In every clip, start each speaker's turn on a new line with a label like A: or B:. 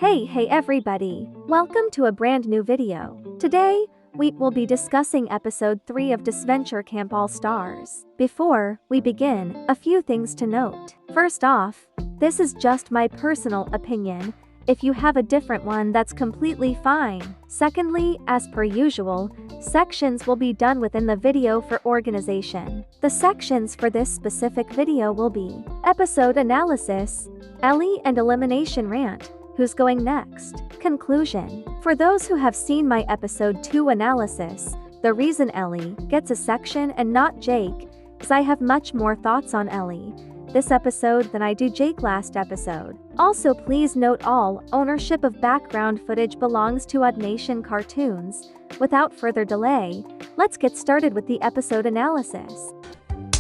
A: Hey everybody! Welcome to a brand new video. Today, we will be discussing episode 3 of Disventure Camp All Stars. Before we begin, a few things to note. First off, this is just my personal opinion. If you have a different one, that's completely fine. Secondly, as per usual, sections will be done within the video for organization. The sections for this specific video will be episode analysis, Ellie and elimination rant, who's going next, conclusion. For those who have seen my episode 2 analysis, the reason Ellie gets a section and not Jake is I have much more thoughts on Ellie this episode than I do Jake last episode. Also, please note all ownership of background footage belongs to Nation Cartoons. Without further delay, let's get started with the episode analysis.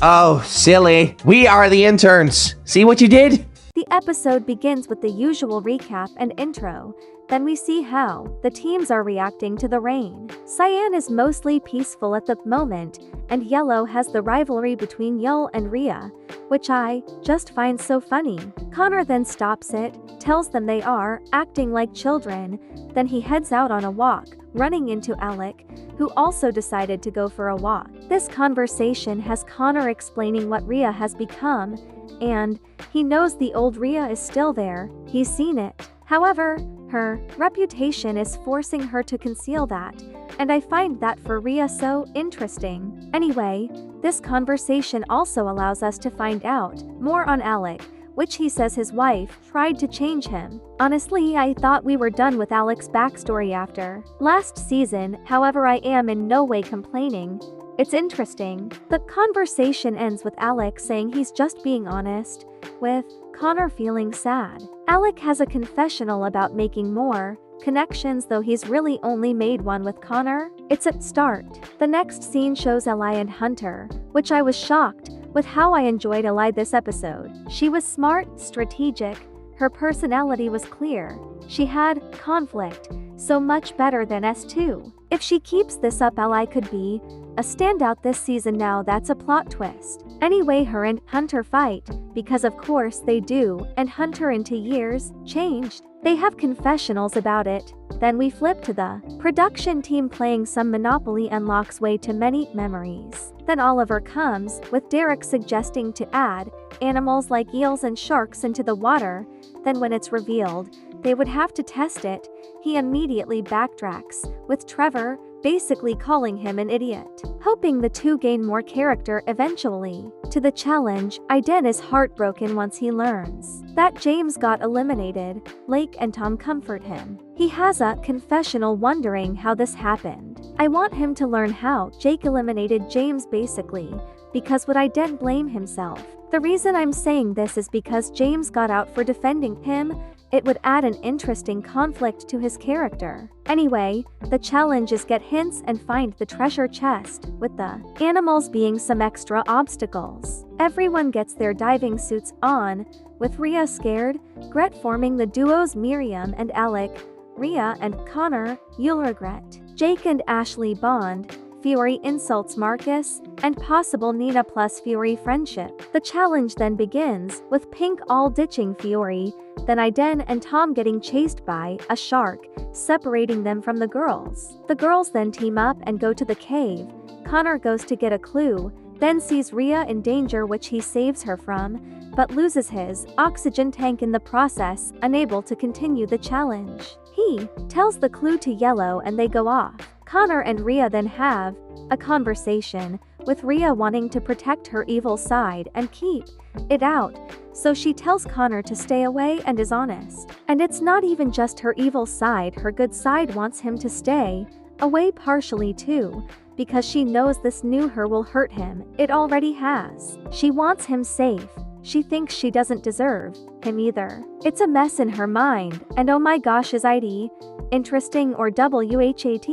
B: Oh, silly. We are the interns. See what you did?
A: The episode begins with the usual recap and intro. Then we see how the teams are reacting to the rain. Cyan is mostly peaceful at the moment, and Yellow has the rivalry between Yul and Rhea, which I just find so funny. Connor then stops it, tells them they are acting like children, then he heads out on a walk, running into Alec, who also decided to go for a walk. This conversation has Connor explaining what Rhea has become, and he knows the old Rhea is still there, he's seen it. However, her reputation is forcing her to conceal that, and I find that for Rhea so interesting. Anyway, this conversation also allows us to find out more on Alec, which he says his wife tried to change him. Honestly, I thought we were done with Alec's backstory after last season, however I am in no way complaining. It's interesting. The conversation ends with Alec saying he's just being honest, with Connor feeling sad. Alec has a confessional about making more connections, though he's really only made one with Connor. It's a start. The next scene shows Ellie and Hunter, which I was shocked with how I enjoyed Ellie this episode. She was smart, strategic, her personality was clear. She had conflict, so much better than S2. If she keeps this up, Ellie could be a standout this season. Now that's a plot twist. Anyway, her and Hunter fight, because of course they do, and Hunter into years changed. They have confessionals about it. Then we flip to the production team playing some Monopoly unlocks way to many memories. Then Oliver comes, with Derek suggesting to add animals like eels and sharks into the water. Then when it's revealed they would have to test it, he immediately backtracks, with Trevor basically calling him an idiot. Hoping the two gain more character eventually. To the challenge, Aiden is heartbroken once he learns that James got eliminated. Blake and Tom comfort him. He has a confessional wondering how this happened. I want him to learn how Jake eliminated James basically, because would Aiden blame himself? The reason I'm saying this is because James got out for defending him. It would add an interesting conflict to his character. Anyway, the challenge is get hints and find the treasure chest, with the animals being some extra obstacles. Everyone gets their diving suits on, with Rhea scared, Gret forming the duos Miriam and Alec, Rhea and Connor, you'll regret. Jake and Ashley bond, Fury insults Marcus, and possible Nina plus Fury friendship. The challenge then begins, with Pink all ditching Fury, then Aiden and Tom getting chased by a shark, separating them from the girls. The girls then team up and go to the cave. Connor goes to get a clue, then sees Rhea in danger, which he saves her from, but loses his oxygen tank in the process, unable to continue the challenge. He tells the clue to Yellow and they go off. Connor and Rhea then have a conversation, with Rhea wanting to protect her evil side and keep it out, so she tells Connor to stay away and is honest. And it's not even just her evil side, her good side wants him to stay away partially too, because she knows this new her will hurt him. It already has. She wants him safe. She thinks she doesn't deserve him either. It's a mess in her mind, and oh my gosh, is it interesting or WHAT?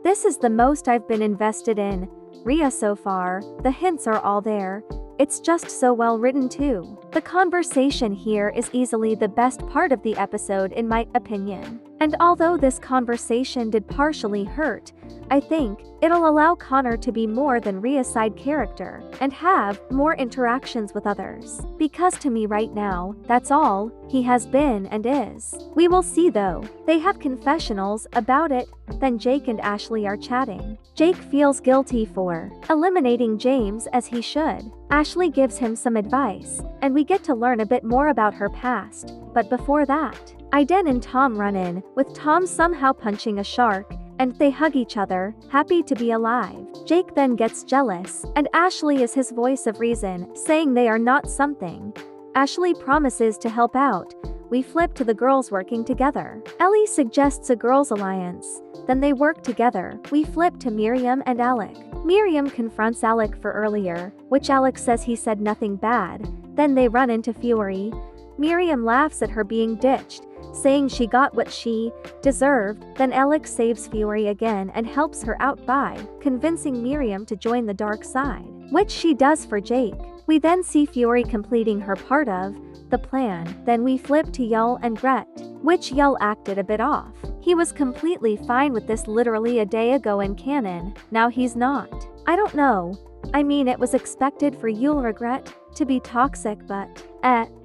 A: This is the most I've been invested in Rhea so far. The hints are all there. It's just so well written too. The conversation here is easily the best part of the episode in my opinion. And although this conversation did partially hurt, I think it'll allow Connor to be more than Rhea's side character and have more interactions with others. Because to me right now, that's all he has been and is. We will see though. They have confessionals about it, then Jake and Ashley are chatting. Jake feels guilty for eliminating James as he should. Ashley gives him some advice, and we get to learn a bit more about her past. But before that, Aiden and Tom run in, with Tom somehow punching a shark, and they hug each other, happy to be alive. Jake then gets jealous, and Ashley is his voice of reason, saying they are not something. Ashley promises to help out. We flip to the girls working together. Ellie suggests a girls' alliance. Then they work together. We flip to Miriam and Alec. Miriam confronts Alec for earlier, which Alec says he said nothing bad. Then they run into Fury. Miriam laughs at her being ditched, saying she got what she deserved. Then Alec saves Fury again and helps her out by convincing Miriam to join the dark side, which she does for Jake. We then see Fury completing her part of the plan. Then we flip to Yul and Gret, which Yul acted a bit off. He was completely fine with this literally a day ago in canon. Now he's not. I don't know. I mean, it was expected for Yul regret to be toxic, but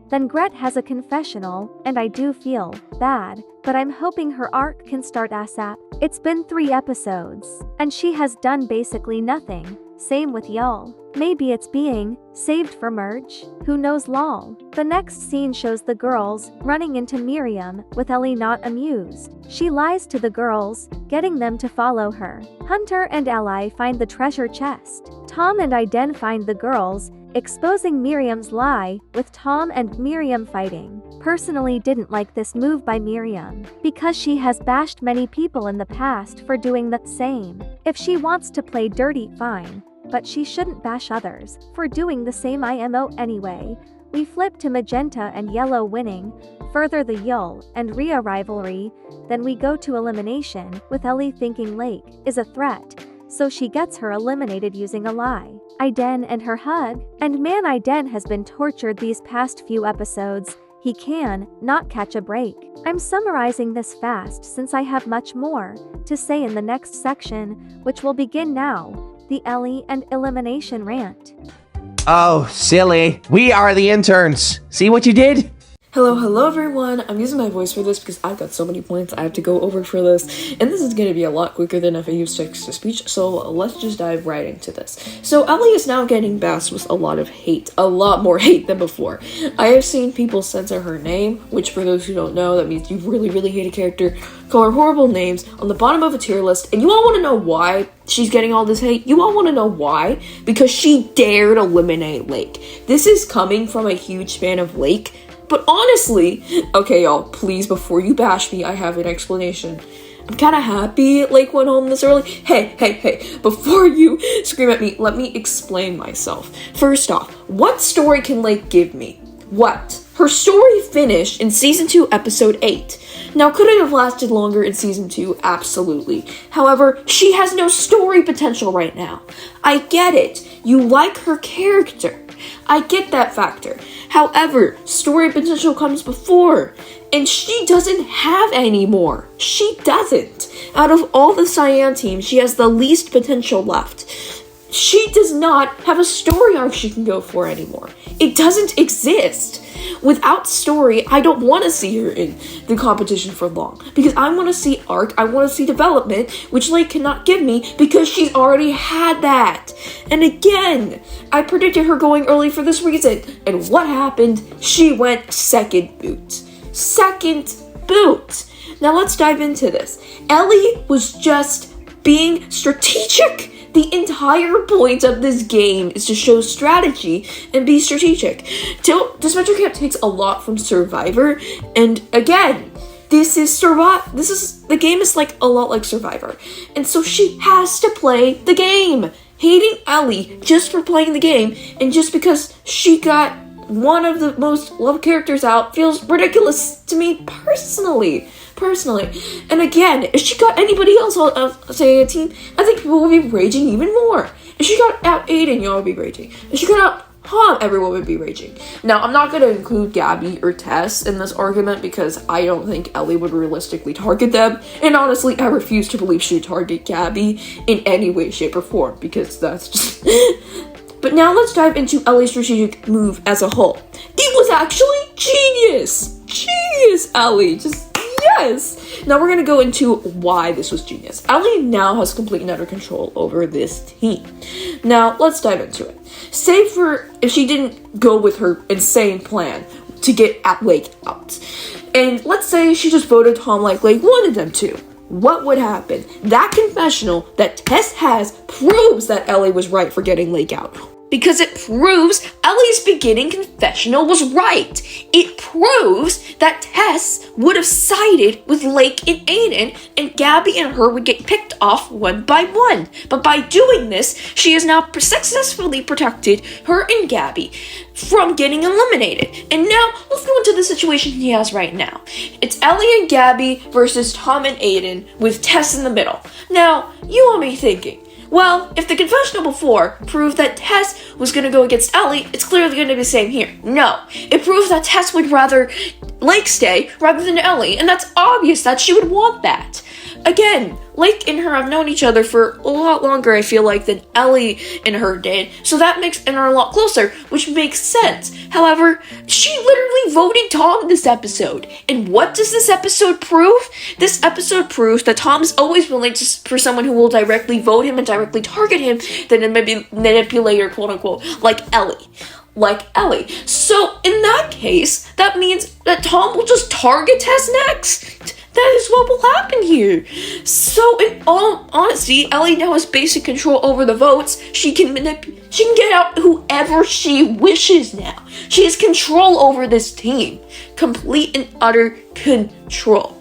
A: then Gret has a confessional, and I do feel bad, but I'm hoping her arc can start ASAP. It's been 3 episodes, and she has done basically nothing. Same with Yul. Maybe it's being saved for merge? Who knows lol. The next scene shows the girls running into Miriam, with Ellie not amused. She lies to the girls, getting them to follow her. Hunter and Ally find the treasure chest. Tom and Aiden find the girls, exposing Miriam's lie, with Tom and Miriam fighting. Personally didn't like this move by Miriam, because she has bashed many people in the past for doing the same. If she wants to play dirty, fine, but she shouldn't bash others for doing the same IMO anyway. We flip to Magenta and Yellow winning, further the Yul and Rhea rivalry. Then we go to elimination, with Ellie thinking Lake is a threat, so she gets her eliminated using a lie. Aiden and her hug, and man, Aiden has been tortured these past few episodes. He can not catch a break. I'm summarizing this fast since I have much more to say in the next section, which will begin now. The Ellie and elimination rant.
B: Oh, silly. We are the interns. See what you did?
C: Hello everyone. I'm using my voice for this because I've got so many points I have to go over for this, and this is going to be a lot quicker than if I use text-to-speech, so let's just dive right into this. So Ellie is now getting bashed with a lot of hate, a lot more hate than before. I have seen people censor her name, which for those who don't know, that means you really hate a character, call her horrible names on the bottom of a tier list, and you all want to know why she's getting all this hate? You all want to know why? Because she dared eliminate Lake. This is coming from a huge fan of Lake. But honestly, okay y'all, please, before you bash me, I have an explanation. I'm kind of happy Lake went home this early. Hey, before you scream at me, let me explain myself. First off, what story can Lake give me? What? Her story finished in Season 2, Episode 8. Now, could it have lasted longer in Season 2? Absolutely. However, she has no story potential right now. I get it. You like her character. I get that factor. However, story potential comes before, and she doesn't have any more. She doesn't. Out of all the Cyan team, she has the least potential left. She does not have a story arc she can go for anymore. It doesn't exist. Without story, I don't want to see her in the competition for long, because I want to see arc, I want to see development, which Lake cannot give me because she's already had that. And again, I predicted her going early for this reason, and what happened? She went second boot. Second boot. Now let's dive into this. Ellie was just being strategic. The entire point of this game is to show strategy and be strategic. Disventure Camp takes a lot from Survivor, and again, the game is like a lot like Survivor, and so she has to play the game. Hating Ellie just for playing the game, and just because she got one of the most loved characters out, feels ridiculous to me personally. And again, if she got anybody else on, say, a team, I think people would be raging even more. If she got out Aiden, y'all would be raging. If she got out everyone would be raging. Now, I'm not going to include Gabby or Tess in this argument because I don't think Ellie would realistically target them. And honestly, I refuse to believe she would target Gabby in any way, shape, or form because that's just... But now let's dive into Ellie's strategic move as a whole. It was actually genius! Genius, Ellie! Just yes! Now we're gonna go into why this was genius. Ellie now has complete and utter control over this team. Now, let's dive into it. Say for if she didn't go with her insane plan to get Lake out. And let's say she just voted Tom like Lake wanted them to. What would happen? That confessional that Tess has proves that Ellie was right for getting Lake out. Because it proves Ellie's beginning confessional was right. It proves that Tess would have sided with Lake and Aiden, and Gabby and her would get picked off one by one. But by doing this, she has now successfully protected her and Gabby from getting eliminated. And now, let's go into the situation he has right now. It's Ellie and Gabby versus Tom and Aiden with Tess in the middle. Now, you all may be thinking, well, if the confessional before proved that Tess was going to go against Ellie, it's clearly going to be the same here. No, it proves that Tess would rather Lake stay rather than Ellie, and that's obvious that she would want that. Again, Lake and her have known each other for a lot longer, I feel like, than Ellie and her did, so that makes her a lot closer, which makes sense. However, she literally voted Tom this episode. And what does this episode prove? This episode proves that Tom is always willing for someone who will directly vote him and directly target him than a manipulator, quote unquote, like Ellie. So, in that case, that means that Tom will just target Tess next. That is what will happen here. So, in all honesty, Ellie now has basic control over the votes. She can get out whoever she wishes now. She has control over this team. Complete and utter control.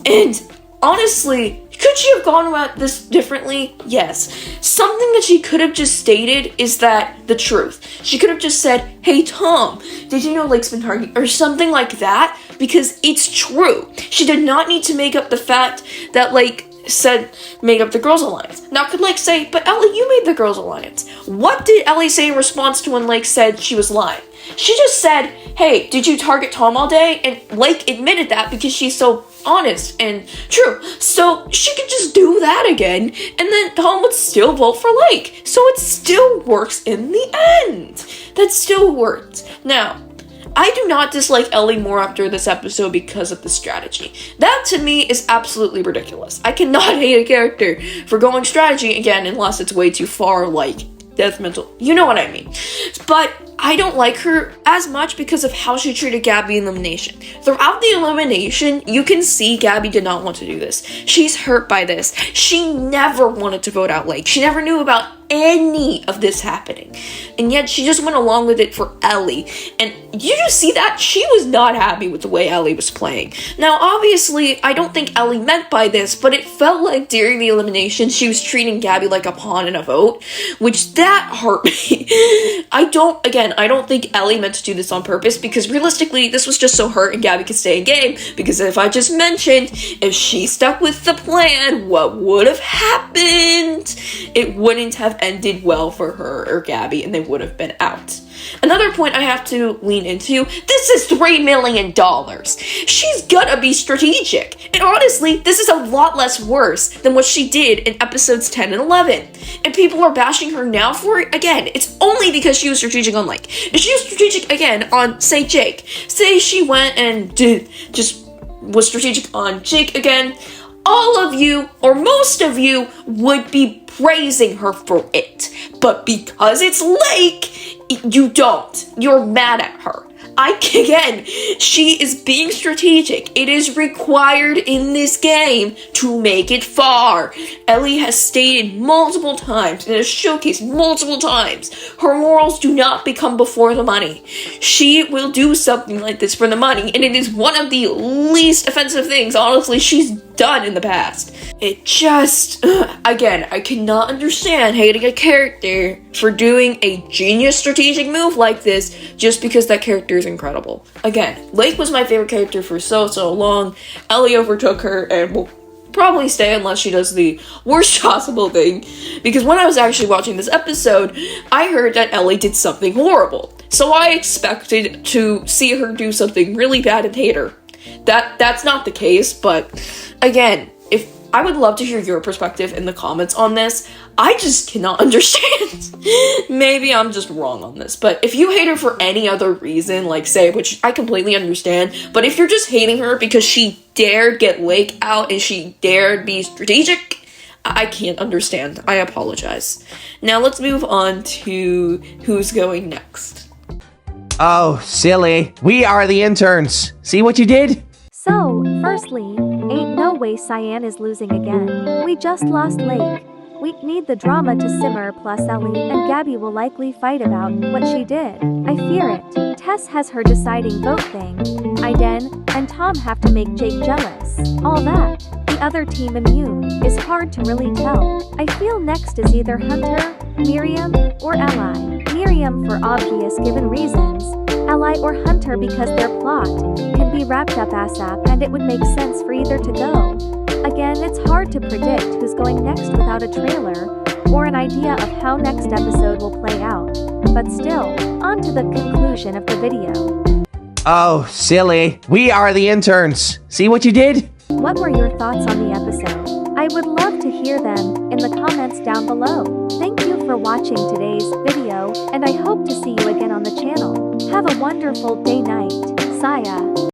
C: And honestly, could she have gone about this differently? Yes. Something that she could have just stated is that the truth. She could have just said, hey Tom, did you know Lake's been targeting? Or something like that, because it's true. She did not need to make up the fact that Lake made up the Girls Alliance. Now could Lake say, but Ellie, you made the Girls Alliance. What did Ellie say in response to when Lake said she was lying? She just said, hey, did you target Tom all day? And Lake admitted that because she's so honest and true. So she could just do that again, and then Tom would still vote for Lake. So it still works in the end. That still worked. Now, I do not dislike Ellie more after this episode because of the strategy. That to me is absolutely ridiculous. I cannot hate a character for going strategy again unless it's way too far like death mental. You know what I mean. But I don't like her as much because of how she treated Gabby in elimination. Throughout the elimination, you can see Gabby did not want to do this. She's hurt by this. She never wanted to vote out Lake. She never knew about any of this happening. And yet she just went along with it for Ellie. And you just see that she was not happy with the way Ellie was playing. Now, obviously, I don't think Ellie meant by this, but it felt like during the elimination, she was treating Gabby like a pawn in a vote, which that hurt me. I don't think Ellie meant to do this on purpose, because realistically, this was just so her and Gabby could stay in game, because if I just mentioned, if she stuck with the plan, what would have happened? It wouldn't have ended well for her or Gabby, and they would have been out. Another point I have to lean into, this is $3 million. She's gonna be strategic. And honestly, this is a lot less worse than what she did in episodes 10 and 11. And people are bashing her now for it. Again, it's only because she was strategic on Lake. If she was strategic again on, say, Jake, say she went and was strategic on Jake again, all of you, or most of you, would be praising her for it. But because it's Lake, you don't. You're mad at her. Again, she is being strategic. It is required in this game to make it far. Ellie has stated multiple times and has showcased multiple times her morals do not become before the money. She will do something like this for the money, and it is one of the least offensive things, honestly, she's done in the past. It just, again, I cannot understand hating a character for doing a genius strategic move like this just because that character is incredible. Again, Lake was my favorite character for so long. Ellie overtook her, and well, probably stay unless she does the worst possible thing. Because when I was actually watching this episode, I heard that Ellie did something horrible. So I expected to see her do something really bad and hate her. That's not the case, but again, I would love to hear your perspective in the comments on this. I just cannot understand. Maybe I'm just wrong on this, but if you hate her for any other reason, like say, which I completely understand, but if you're just hating her because she dared get Lake out and she dared be strategic, I can't understand. I apologize. Now let's move on to who's going next.
B: Oh, silly. We are the interns. See what you did?
A: So, firstly, ain't no way Cyan is losing again. We just lost Lake. We need the drama to simmer, plus Ellie and Gabby will likely fight about what she did. I fear it. Tess has her deciding vote thing. Aiden and Tom have to make Jake jealous. All that. The other team immune is hard to really tell. I feel next is either Hunter, Miriam, or Ellie. Miriam for obvious given reasons. Ellie or Hunter because their plot can be wrapped up ASAP and it would make sense for either to go. Again, it's hard to predict who's going next without a trailer or an idea of how next episode will play out. But still, on to the conclusion of the video.
B: Oh, silly. We are the interns. See what you did?
A: What were your thoughts on the episode? I would love to hear them in the comments down below. Thank you for watching today's video, and I hope to see you again on the channel. Have a wonderful day night. Saya.